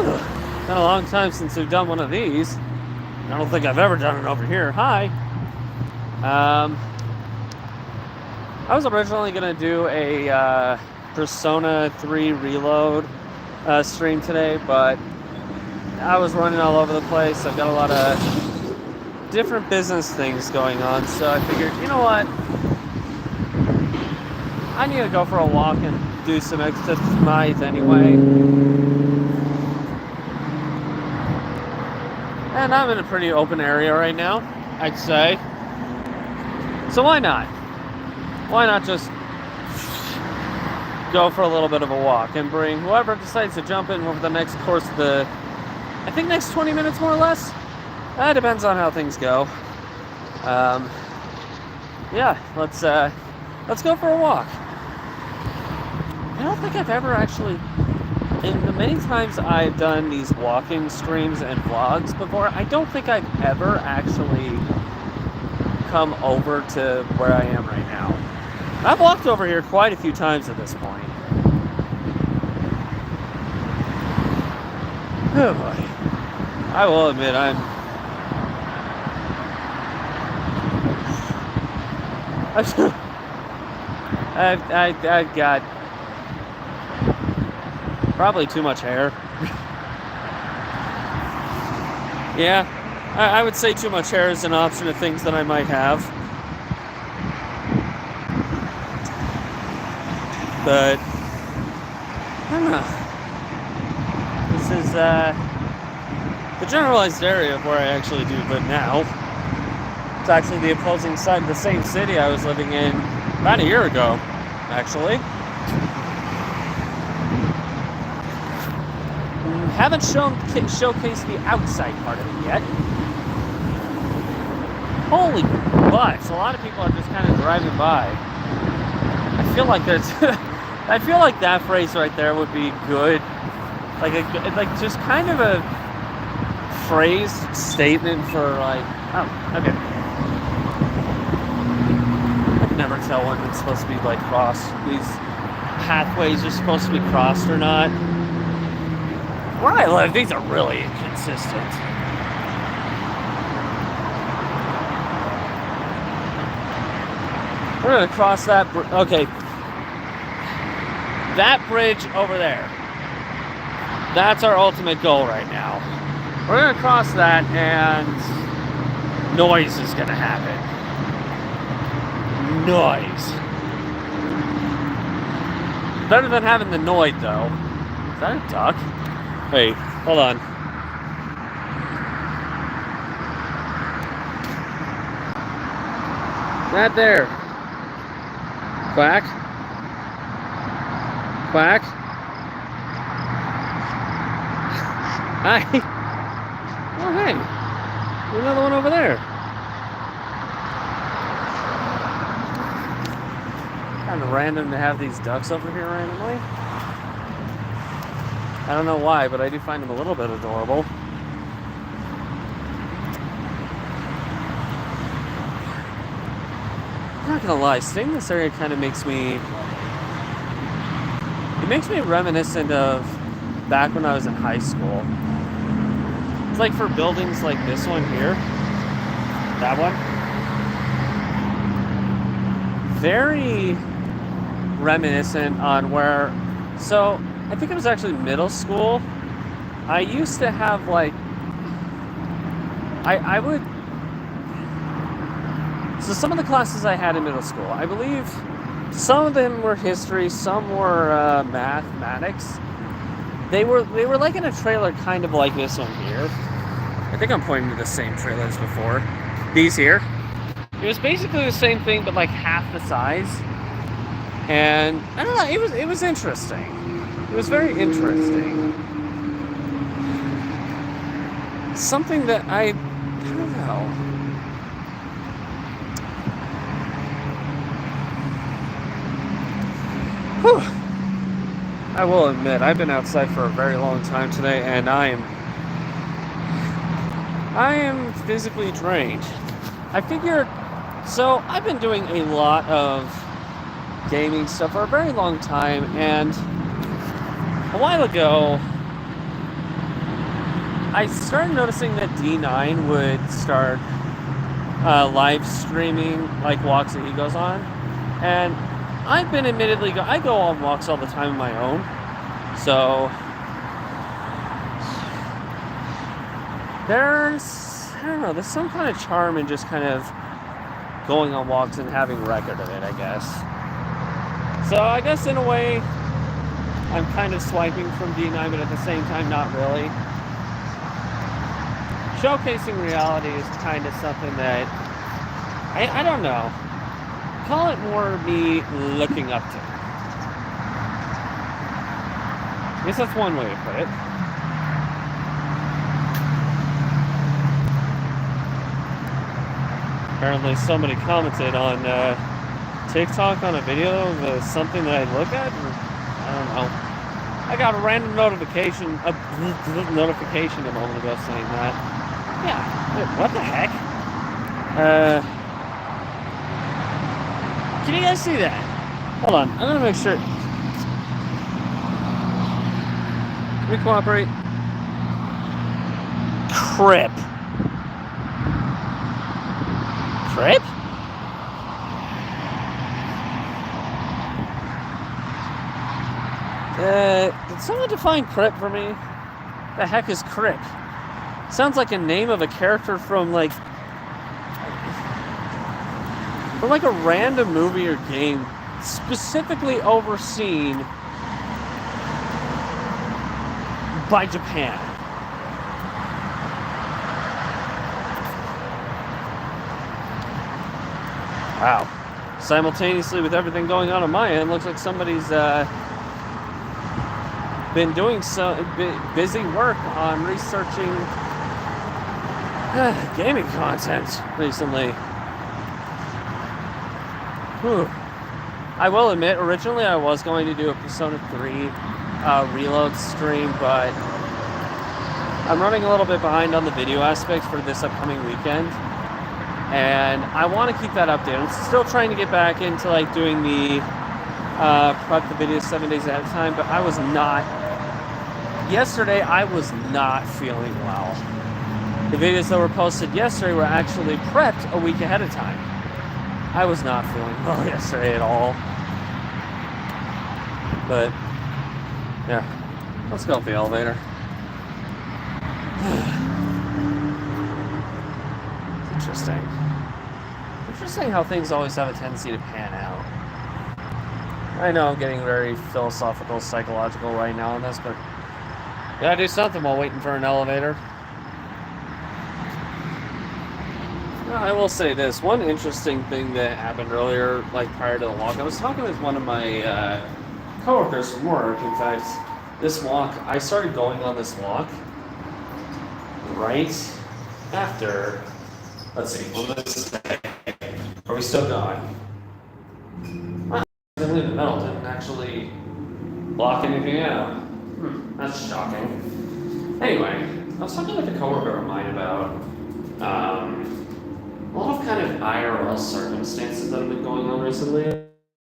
Been a long time since we've done one of these. I don't think I've ever done it over here. Hi. I was originally going to do a Persona 3 Reload stream today, but I was running all over the place. I've got a lot of different business things going on, so I figured, you know what? I need to go for a walk and do some exercise anyway. And I'm in a pretty open area right now, I'd say. So why not? Why not just go for a little bit of a walk and bring whoever decides to jump in over the next course of the, I think next 20 minutes more or less? That depends on how things go. Yeah, let's go for a walk. I don't think I've ever actually, in the many times I've done these walking streams and vlogs before, I don't think I've ever actually come over to where I am right now. I've walked over here quite a few times at this point. Oh boy. I will admit I've got probably too much hair. Yeah, I would say too much hair is an option of things that I might have. But I don't know. This is the generalized area of where I actually do live now. It's actually the opposing side of the same city I was living in about a year ago, actually. Haven't showcased the outside part of it yet. Holy butts, a lot of people are just kind of driving by. I feel like there's I feel like that phrase right there would be good. Like just kind of a phrased statement for like, oh, okay. I can never tell when it's supposed to be like crossed. These pathways are supposed to be crossed or not. Where I live, these are really inconsistent. We're gonna cross that okay. That bridge over there. That's our ultimate goal right now. We're gonna cross that and noise is gonna happen. Noise. Better than having the noid though. Is that a duck? Wait, hold on. Right there. Quack. Quack. Hi. Oh, hey. There's another one over there. Kind of random to have these ducks over here randomly. I don't know why, but I do find them a little bit adorable. I'm not gonna lie, staying in this area kind of makes me reminiscent of back when I was in high school. It's like for buildings like this one here, that one, very reminiscent on where, so I think it was actually middle school. I used to have like, I would, so some of the classes I had in middle school, I believe some of them were history, some were mathematics. They were like in a trailer kind of like this one here. I think I'm pointing to the same trailer as before. These here. It was basically the same thing but like half the size. And I don't know, it was interesting. It was very interesting. Something that I don't know. Whew. I will admit, I've been outside for a very long time today, and I am physically drained. I figured, so I've been doing a lot of gaming stuff for a very long time, and a while ago, I started noticing that D9 would start live streaming like walks that he goes on, and I've been admittedly I go on walks all the time on my own, so I don't know, there's some kind of charm in just kind of going on walks and having record of it, I guess. So I guess in a way, I'm kind of swiping from D9, but at the same time, not really. Showcasing reality is kind of something that, I don't know, call it more me looking up to. I guess that's one way to put it. Apparently somebody commented on TikTok on a video of something that I look at. I don't know. I got a random notification a moment ago saying that. Yeah, wait, what the heck? Can you guys see that? Hold on, I'm gonna make sure. Can we cooperate? Crip. Crip? Did someone define Crip for me? The heck is Crip? Sounds like a name of a character from like a random movie or game specifically overseen by Japan. Wow. Simultaneously with everything going on my end, looks like somebody's been doing busy work on researching gaming content recently. Whew. I will admit, originally I was going to do a Persona 3 reload stream, but I'm running a little bit behind on the video aspects for this upcoming weekend, and I want to keep that updated. I'm still trying to get back into like doing the prep the videos 7 days ahead of time, but yesterday I was not feeling well. The videos that were posted yesterday were actually prepped a week ahead of time. I was not feeling well yesterday at all. But, yeah. Let's go up the elevator. It's interesting. Interesting how things always have a tendency to pan out. I know I'm getting very philosophical, psychological right now on this, but gotta do something while waiting for an elevator. I will say this, one interesting thing that happened earlier, like prior to the walk, I was talking with one of my coworkers from work. In fact, this walk, I started going on this walk right after, let's see, what was this day? Are we still going? Well, the metal didn't actually block anything out. That's shocking. Anyway, I was talking with a coworker of mine about a lot of kind of IRL circumstances that have been going on recently,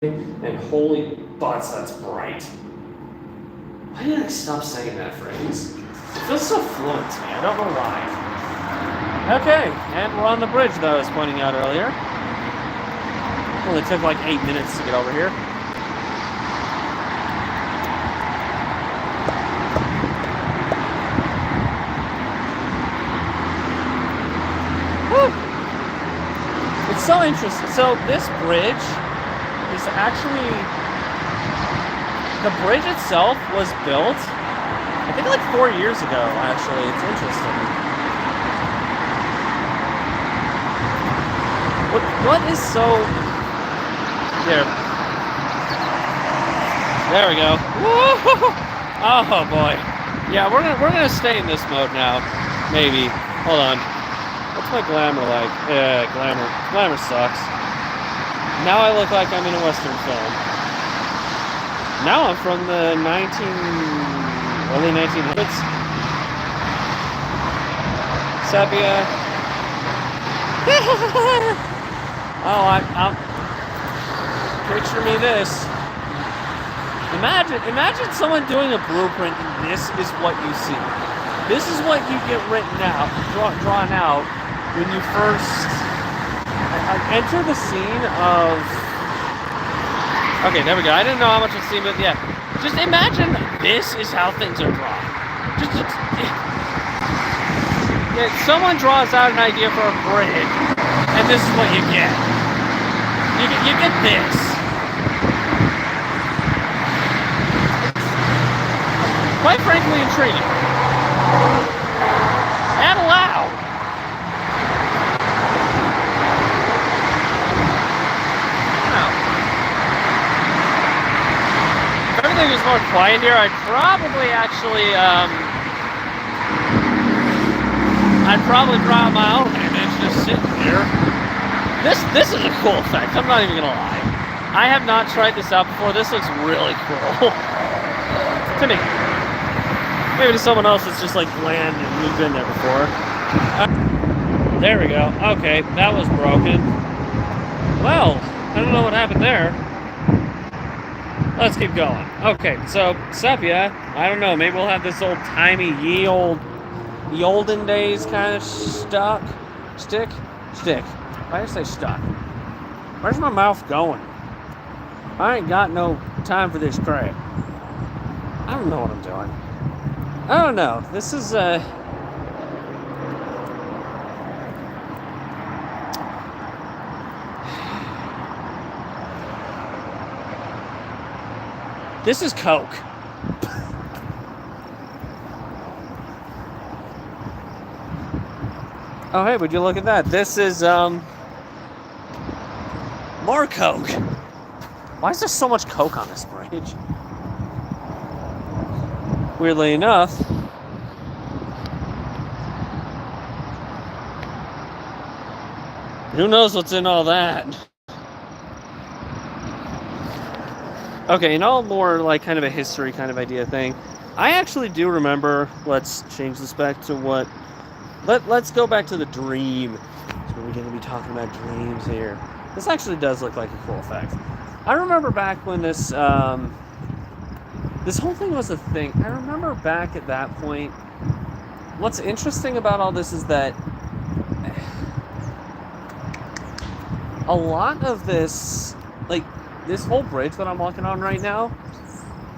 and holy butts, that's bright. Why did I stop saying that phrase? It feels so fluent to me, I don't know why. Okay, and we're on the bridge that I was pointing out earlier. Only took like 8 minutes to get over here. So interesting. So this bridge is actually, the bridge itself was built, I think like 4 years ago, actually. It's interesting. What is so, there we go. Woo! Oh boy. Yeah, we're gonna stay in this mode now. Maybe. Hold on. What's my glamour like? Yeah, glamour sucks. Now I look like I'm in a Western film. Now I'm from the early 1900s. Sepia. Oh, I'm picture me this. Imagine someone doing a blueprint and this is what you see. This is what you get written out, drawn out when you first enter the scene of. Okay, there we go. I didn't know how much I've seen, but yeah, just imagine this is how things are drawn. Yeah, someone draws out an idea for a bridge, and this is what you get. You get this. Quite frankly, intriguing. And loud. If everything was more quiet here, I'd probably actually, I'd probably draw my own image just sitting here. This is a cool effect, I'm not even gonna lie. I have not tried this out before. This looks really cool. To me. Maybe to someone else it's just like bland and we've been there before. There we go. Okay, that was broken. Well, I don't know what happened there. Let's keep going. Okay, so Sepia, I don't know, maybe we'll have this old-timey ye olden days kind of stick. Why did I say stuck? Where's my mouth going? I ain't got no time for this crap. I don't know what I'm doing. I don't know. This is this is Coke. Oh, hey, would you look at that? This is, more Coke. Why is there so much Coke on this bridge? Weirdly enough, who knows what's in all that? Okay, in all more like kind of a history kind of idea thing, I actually do remember, let's change this back to what, let's go back to the dream. So we're going to be talking about dreams here. This actually does look like a cool effect. I remember back when this, this whole thing was a thing. I remember back at that point, what's interesting about all this is that a lot of this, like, this whole bridge that I'm walking on right now,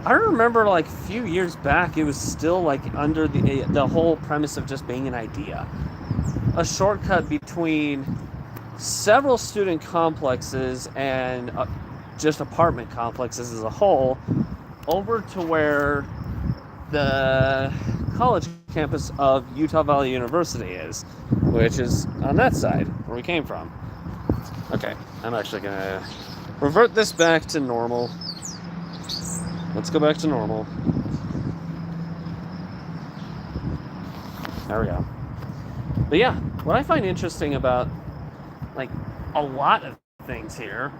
I remember like a few years back, it was still like under the whole premise of just being an idea. A shortcut between several student complexes and just apartment complexes as a whole over to where the college campus of Utah Valley University is, which is on that side where we came from. Okay, I'm actually gonna revert this back to normal. Let's go back to normal. There we go. But yeah, what I find interesting about like a lot of things here,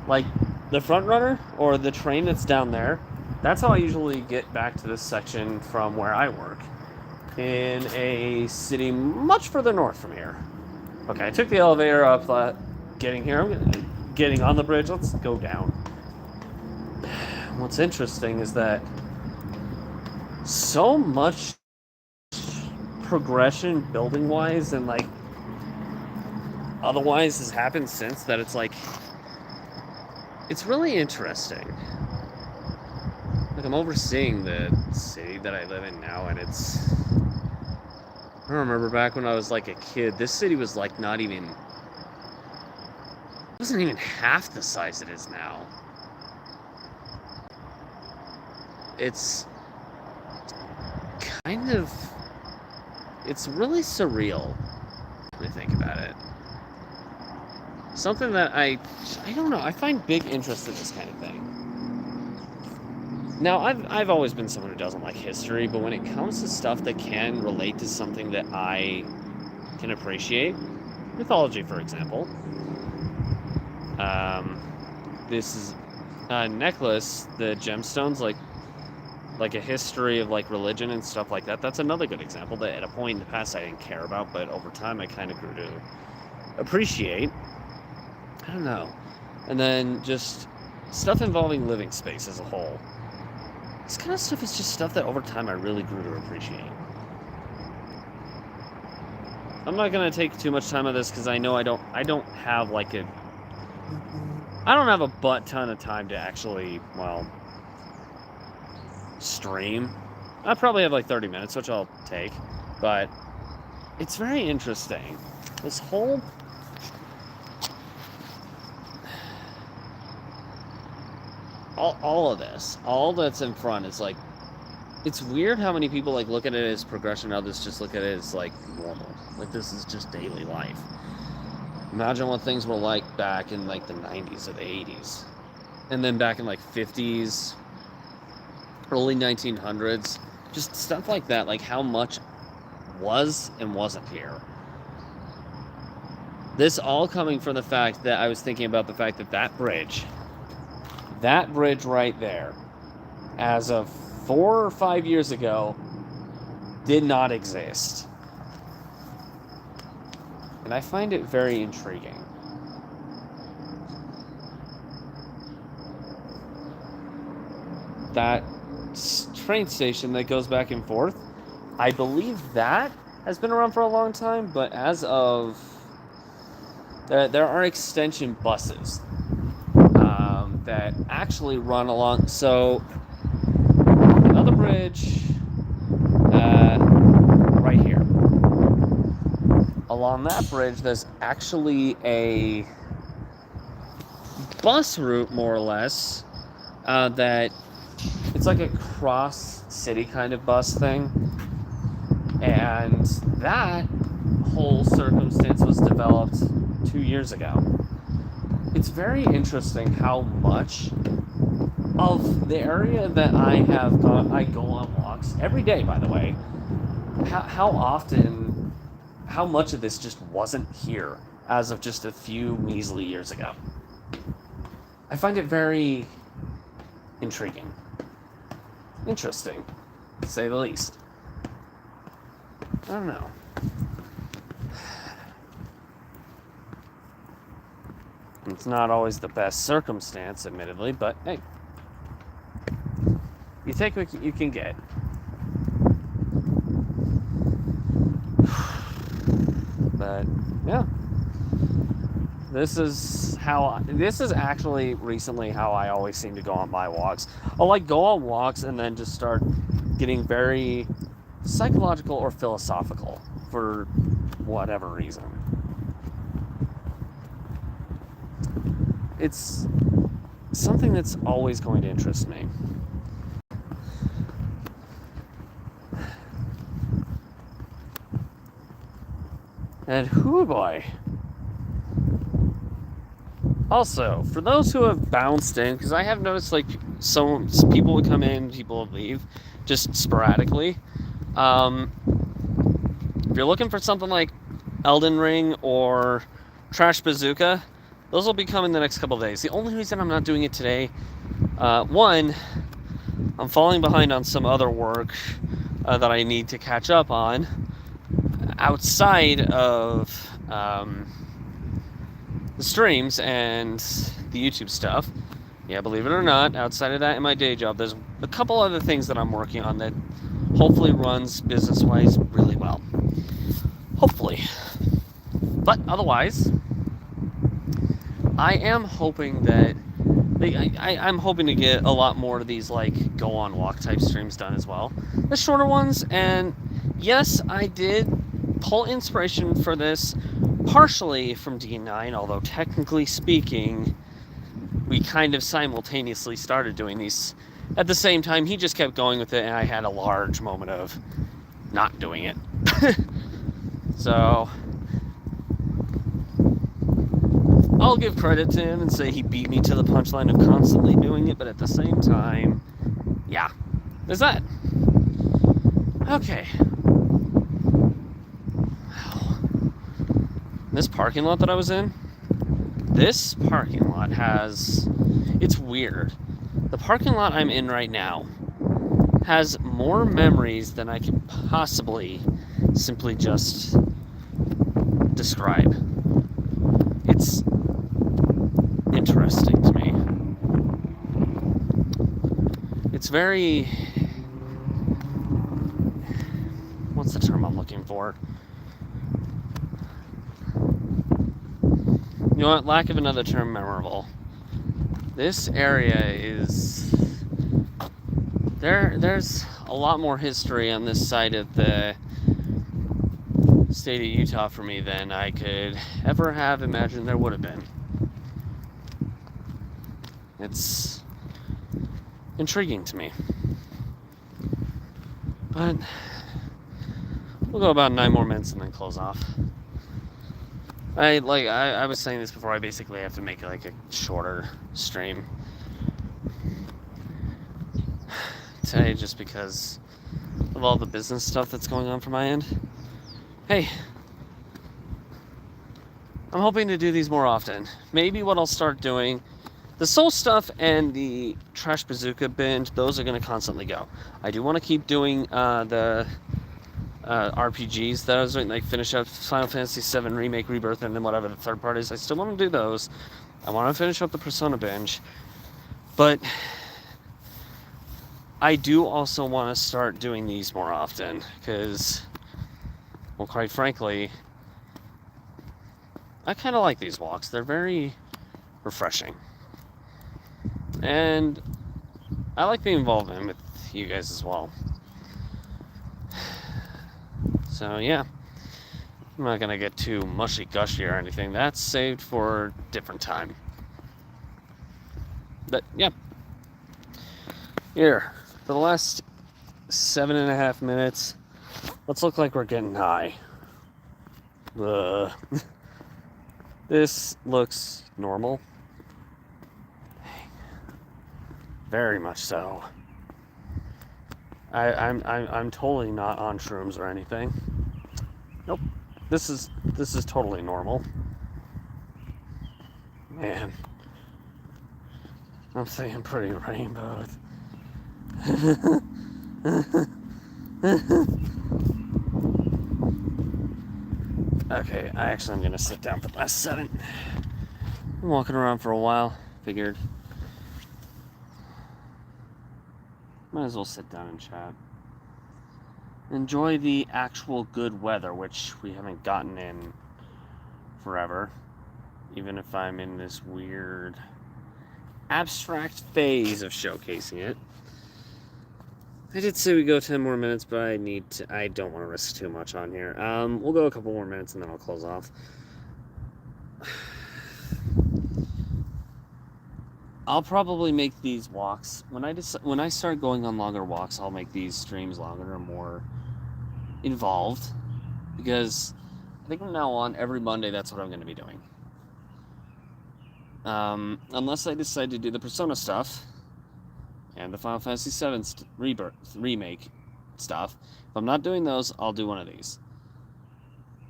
like the front runner or the train that's down there, that's how I usually get back to this section from where I work in a city much further north from here. Okay, I took the elevator up, getting here. I'm getting on the bridge. Let's go down. What's interesting is that so much progression building wise and like otherwise has happened since that it's like it's really interesting. Like I'm overseeing the city that I live in now, and it's, I remember back when I was like a kid, this city was like not even, it wasn't even half the size it is now. It's kind of, it's really surreal when I think about it. Something that I don't know, I find big interest in this kind of thing. Now, I've always been someone who doesn't like history, but when it comes to stuff that can relate to something that I can appreciate, mythology, for example, this is a necklace, the gemstones, like a history of like religion and stuff like that. That's another good example that at a point in the past I didn't care about, but over time I kind of grew to appreciate. I don't know. And then just stuff involving living space as a whole. This kind of stuff is just stuff that over time I really grew to appreciate. I'm not gonna take too much time on this because I know I don't have like I don't have a butt ton of time to actually, well, stream. I probably have like 30 minutes, which I'll take, but it's very interesting. This whole all of this, all that's in front is like, it's weird how many people like look at it as progression, others just look at it as like normal. Like this is just daily life. Imagine what things were like back in like the 90s or the 80s. And then back in like 50s, early 1900s, just stuff like that, like how much was and wasn't here. This all coming from the fact that I was thinking about the fact that that bridge right there, as of 4 or 5 years ago, did not exist. And I find it very intriguing. That train station that goes back and forth, I believe that has been around for a long time, but as of... There are extension buses that actually run along. So, another bridge right here. Along that bridge, there's actually a bus route, more or less, that it's like a cross-city kind of bus thing. And that whole circumstance was developed 2 years ago. It's very interesting how much of the area that I go on walks every day, by the way, how much of this just wasn't here as of just a few measly years ago. I find it very intriguing. Interesting, to say the least. I don't know. It's not always the best circumstance, admittedly, but hey, you take what you can get. But yeah, this is actually recently how I always seem to go on my walks. I'll like go on walks and then just start getting very psychological or philosophical for whatever reason. It's something that's always going to interest me. And whoo boy. Also, for those who have bounced in, because I have noticed like some people would come in, people would leave, just sporadically. If you're looking for something like Elden Ring or Trash Bazooka, those will be coming the next couple of days. The only reason I'm not doing it today, one, I'm falling behind on some other work that I need to catch up on outside of the streams and the YouTube stuff. Yeah, believe it or not, outside of that in my day job, there's a couple other things that I'm working on that hopefully runs business-wise really well. Hopefully. But otherwise, I am hoping that I'm hoping to get a lot more of these like go on walk type streams done as well. The shorter ones, and yes, I did pull inspiration for this partially from D9, although technically speaking, we kind of simultaneously started doing these at the same time. He just kept going with it, and I had a large moment of not doing it. So I'll give credit to him and say he beat me to the punchline of constantly doing it, but at the same time, yeah, there's that. Okay. Wow. This parking lot that I was in, this parking lot it's weird. The parking lot I'm in right now has more memories than I can possibly simply just describe. It's interesting to me. It's very... what's the term I'm looking for? know what? Lack of another term, memorable. This area is... There's a lot more history on this side of the state of Utah for me than I could ever have imagined there would have been. It's intriguing to me. But we'll go about 9 more minutes and then close off. I was saying this before, I basically have to make like a shorter stream today just because of all the business stuff that's going on from my end. Hey, I'm hoping to do these more often. Maybe what I'll start doing, the soul stuff and the Trash Bazooka binge, those are going to constantly go. I do want to keep doing the RPGs that I was doing, like finish up Final Fantasy VII Remake, Rebirth, and then whatever the third part is. I still want to do those. I want to finish up the Persona binge. But I do also want to start doing these more often, because, well, quite frankly, I kind of like these walks. They're very refreshing. And I like being involved in with you guys as well. So, yeah. I'm not going to get too mushy-gushy or anything. That's saved for a different time. But, yeah. Here, for the last 7.5 minutes, let's look like we're getting high. This looks normal. Very much so. I'm totally not on shrooms or anything. Nope. This is totally normal. Man. I'm saying pretty rainbows. Okay, I'm gonna sit down for the last 7. I'm walking around for a while. Figured might as well sit down and chat. Enjoy the actual good weather, which we haven't gotten in forever. Even if I'm in this weird abstract phase of showcasing it. I did say we go 10 more minutes, but I don't want to risk too much on here. We'll go a couple more minutes and then I'll close off. I'll probably make these walks when I start going on longer walks. I'll make these streams longer and more involved, because I think from now on, every Monday, that's what I'm going to be doing. Unless I decide to do the Persona stuff and the Final Fantasy VII Rebirth remake stuff. If I'm not doing those, I'll do one of these.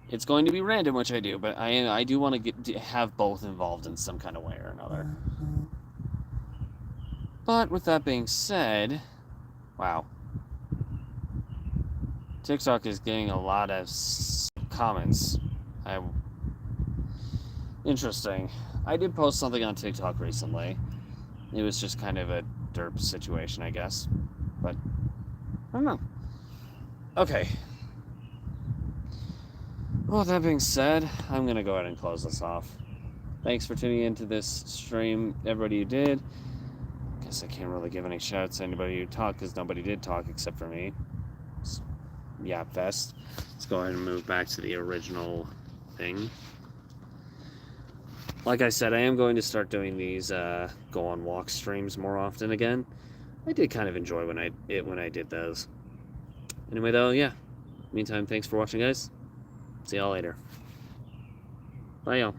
It's going to be random, which I do, but I do want to have both involved in some kind of way or another. But with that being said, wow. TikTok is getting a lot of comments. Interesting. I did post something on TikTok recently. It was just kind of a derp situation, I guess. But, I don't know. Okay. Well, with that being said, I'm going to go ahead and close this off. Thanks for tuning into this stream, everybody who did. Guess I can't really give any shouts to anybody who talked, because nobody did talk except for me. Yap fest. Let's go ahead and move back to the original thing. Like I said, I am going to start doing these go on walk streams more often again. I did kind of enjoy when I did those. Anyway, though, yeah. Meantime, thanks for watching, guys. See y'all later. Bye, y'all.